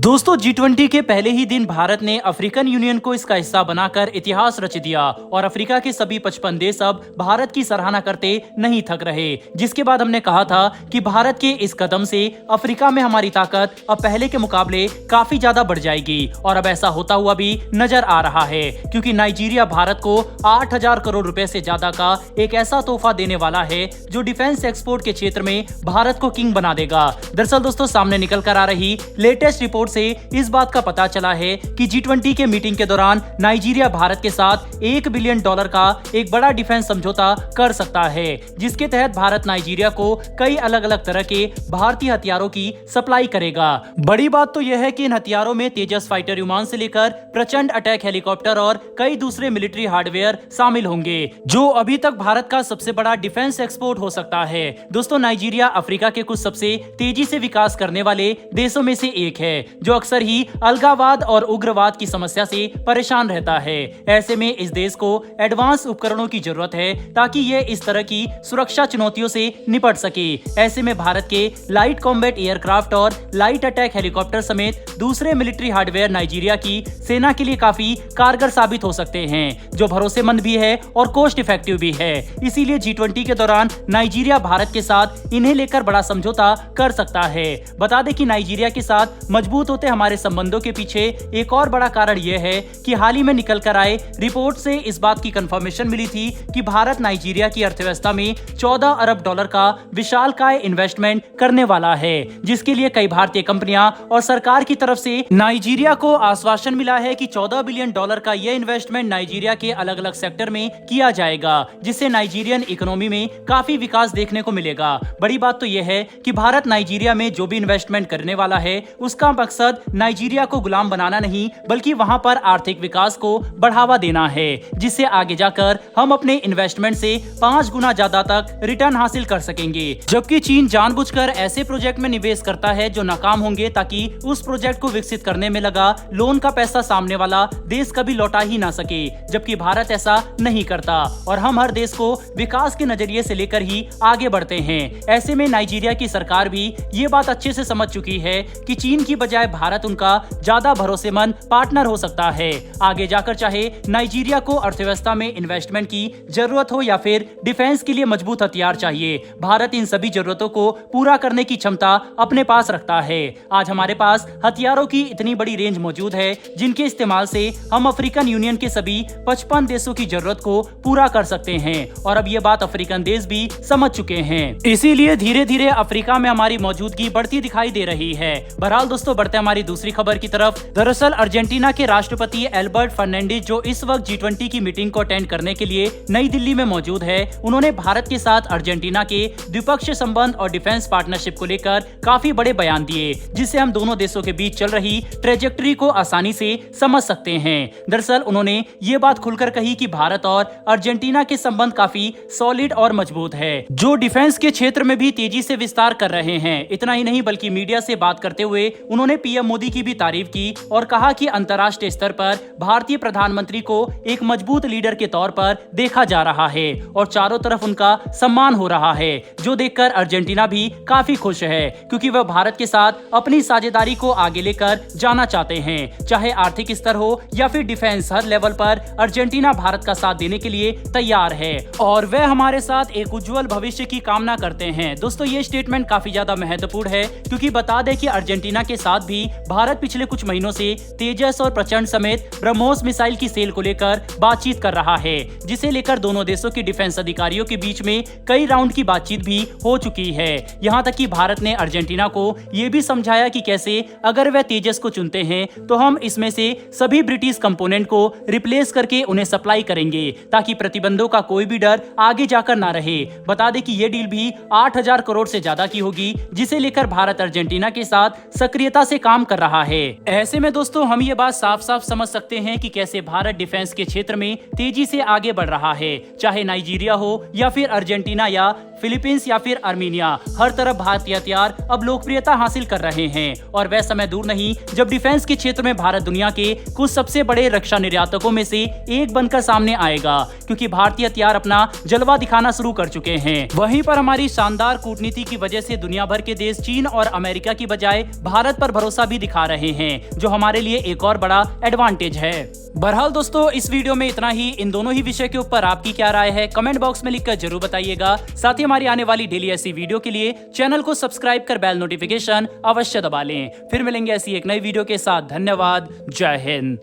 दोस्तों G20 के पहले ही दिन भारत ने अफ्रीकन यूनियन को इसका हिस्सा बनाकर इतिहास रच दिया और अफ्रीका के सभी 55 देश अब भारत की सराहना करते नहीं थक रहे। जिसके बाद हमने कहा था कि भारत के इस कदम से अफ्रीका में हमारी ताकत अब पहले के मुकाबले काफी ज्यादा बढ़ जाएगी और अब ऐसा होता हुआ भी नजर आ रहा है, क्योंकि नाइजीरिया भारत को 8,000 करोड़ रुपए से ज्यादा का एक ऐसा तोहफा देने वाला है जो डिफेंस एक्सपोर्ट के क्षेत्र में भारत को किंग बना देगा। दरअसल दोस्तों, सामने निकल कर आ रही लेटेस्ट रिपोर्ट से इस बात का पता चला है कि G20 के मीटिंग के दौरान नाइजीरिया भारत के साथ $1 बिलियन का एक बड़ा डिफेंस समझौता कर सकता है, जिसके तहत भारत नाइजीरिया को कई अलग अलग तरह के भारतीय हथियारों की सप्लाई करेगा। बड़ी बात तो यह है कि इन हथियारों में तेजस फाइटर विमान से लेकर प्रचंड अटैक हेलीकॉप्टर और कई दूसरे मिलिट्री हार्डवेयर शामिल होंगे, जो अभी तक भारत का सबसे बड़ा डिफेंस एक्सपोर्ट हो सकता है। दोस्तों, नाइजीरिया अफ्रीका के कुछ सबसे तेजी से विकास करने वाले देशों में से एक है, जो अक्सर ही अलगाववाद और उग्रवाद की समस्या से परेशान रहता है। ऐसे में इस देश को एडवांस उपकरणों की जरूरत है ताकि यह इस तरह की सुरक्षा चुनौतियों से निपट सके। ऐसे में भारत के लाइट कॉम्बैट एयरक्राफ्ट और लाइट अटैक हेलीकॉप्टर समेत दूसरे मिलिट्री हार्डवेयर नाइजीरिया की सेना के लिए काफी कारगर साबित हो सकते हैं, जो भरोसेमंद भी है और कॉस्ट इफेक्टिव भी है। इसीलिए G20 के दौरान नाइजीरिया भारत के साथ इन्हें लेकर बड़ा समझौता कर सकता है। बता दें कि नाइजीरिया के साथ मजबूत होते हमारे संबंधों के पीछे एक और बड़ा कारण यह है कि हाल ही में निकल कर आए रिपोर्ट से इस बात की कंफर्मेशन मिली थी कि भारत नाइजीरिया की अर्थव्यवस्था में $14 अरब का विशालकाय इन्वेस्टमेंट करने वाला है, जिसके लिए कई भारतीय कंपनियां और सरकार की तरफ से नाइजीरिया को आश्वासन मिला है कि $14 बिलियन का यह इन्वेस्टमेंट नाइजीरिया के अलग अलग सेक्टर में किया जाएगा, जिससे नाइजीरियन इकोनॉमी में काफी विकास देखने को मिलेगा। बड़ी बात तो यह है कि भारत नाइजीरिया में जो भी इन्वेस्टमेंट करने वाला है उसका मकसद नाइजीरिया को गुलाम बनाना नहीं, बल्कि वहां पर आर्थिक विकास को बढ़ावा देना है, जिससे आगे जाकर हम अपने इन्वेस्टमेंट से 5 गुना ज्यादा तक रिटर्न हासिल कर सकेंगे। जबकि चीन जानबूझकर ऐसे प्रोजेक्ट में निवेश करता है जो नाकाम होंगे, ताकि उस प्रोजेक्ट को विकसित करने में लगा लोन का पैसा सामने वाला देश कभी लौटा ही ना सके, जबकि भारत ऐसा नहीं करता और हम हर देश को विकास के नजरिए से लेकर ही आगे बढ़ते हैं। ऐसे में नाइजीरिया की सरकार भी ये बात अच्छे से समझ चुकी है कि चीन की बजाय भारत उनका ज्यादा भरोसेमंद पार्टनर हो सकता है। आगे जाकर चाहे नाइजीरिया को अर्थव्यवस्था में इन्वेस्टमेंट की जरूरत हो या फिर डिफेंस के लिए मजबूत हथियार चाहिए, भारत इन सभी जरूरतों को पूरा करने की क्षमता अपने पास रखता है। आज हमारे पास हथियारों की इतनी बड़ी रेंज मौजूद है जिनके इस्तेमाल से हम अफ्रीकन यूनियन के सभी 55 देशों की जरूरत को पूरा कर सकते हैं और अब ये बात अफ्रीकन देश भी समझ चुके हैं। इसीलिए धीरे धीरे अफ्रीका में हमारी मौजूदगी बढ़ती दिखाई दे रही है। बहरहाल दोस्तों, बढ़ते हमारी दूसरी खबर की तरफ। दरअसल अर्जेंटीना के राष्ट्रपति एल्बर्ट फर्नांडिस, जो इस वक्त G20 की मीटिंग को अटेंड करने के लिए नई दिल्ली में मौजूद है, उन्होंने भारत के साथ अर्जेंटीना के द्विपक्षीय संबंध और डिफेंस पार्टनरशिप को लेकर काफी बड़े बयान दिए, जिससे हम दोनों देशों के बीच चल रही ट्रेजेक्टरी को आसानी से समझ सकते हैं। दरअसल उन्होंने ये बात खुलकर कही कि भारत और अर्जेंटीना के संबंध काफी सॉलिड और मजबूत है, जो डिफेंस के क्षेत्र में भी तेजी से विस्तार कर रहे हैं। इतना ही नहीं बल्कि मीडिया से बात करते हुए उन्होंने पीएम मोदी की भी तारीफ की और कहा कि अंतर्राष्ट्रीय स्तर पर भारतीय प्रधानमंत्री को एक मजबूत लीडर के तौर पर देखा जा रहा है और चारों तरफ उनका सम्मान हो रहा है, जो देखकर अर्जेंटीना भी काफी खुश है, क्योंकि वह भारत के साथ अपनी साझेदारी को आगे लेकर जाना चाहते हैं। चाहे आर्थिक स्तर हो या फिर डिफेंस, हर लेवल पर अर्जेंटीना भारत का साथ देने के लिए तैयार है और वह हमारे साथ एक उज्जवल भविष्य की कामना करते हैं। दोस्तों, ये स्टेटमेंट काफी ज्यादा महत्वपूर्ण है, क्योंकि बता दें कि अर्जेंटीना के साथ भी भारत पिछले कुछ महीनों से तेजस और प्रचंड समेत ब्रह्मोस मिसाइल की सेल को लेकर बातचीत कर रहा है, जिसे लेकर दोनों देशों के डिफेंस अधिकारियों के बीच में कई राउंड की बातचीत भी हो चुकी है। यहाँ तक कि भारत ने अर्जेंटीना को यह भी समझाया कि कैसे अगर वह तेजस को चुनते हैं तो हम इसमें से सभी ब्रिटिश कंपोनेंट को रिप्लेस करके उन्हें सप्लाई करेंगे, ताकि प्रतिबंधों का कोई भी डर आगे जाकर ना रहे। बता दें कि यह डील भी 8,000 करोड़ से ज्यादा की होगी, जिसे लेकर भारत अर्जेंटीना के साथ सक्रियता से काम कर रहा है। ऐसे में दोस्तों, हम ये बात साफ साफ समझ सकते हैं कि कैसे भारत डिफेंस के क्षेत्र में तेजी से आगे बढ़ रहा है, चाहे नाइजीरिया हो या फिर अर्जेंटीना या फिलीपींस या फिर आर्मीनिया, हर तरफ भारतीय हथियार अब लोकप्रियता हासिल कर रहे हैं। और वह समय दूर नहीं जब डिफेंस के क्षेत्र में भारत दुनिया के कुछ सबसे बड़े रक्षा निर्यातकों में से एक बनकर सामने आएगा, क्योंकि भारतीय हथियार अपना जलवा दिखाना शुरू कर चुके हैं। वहीं पर हमारी शानदार कूटनीति की वजह से दुनिया भर के देश चीन और अमेरिका की बजाय भारत पर भरोसा भी दिखा रहे हैं, जो हमारे लिए एक और बड़ा एडवांटेज है। बहरहाल दोस्तों, इस वीडियो में इतना ही। इन दोनों ही विषय के ऊपर आपकी क्या राय है कमेंट बॉक्स में लिखकर जरूर बताइएगा। साथ ही हमारी आने वाली डेली ऐसी वीडियो के लिए चैनल को सब्सक्राइब कर बेल नोटिफिकेशन अवश्य दबा लें। फिर मिलेंगे ऐसी एक नई वीडियो के साथ। धन्यवाद। जय हिंद।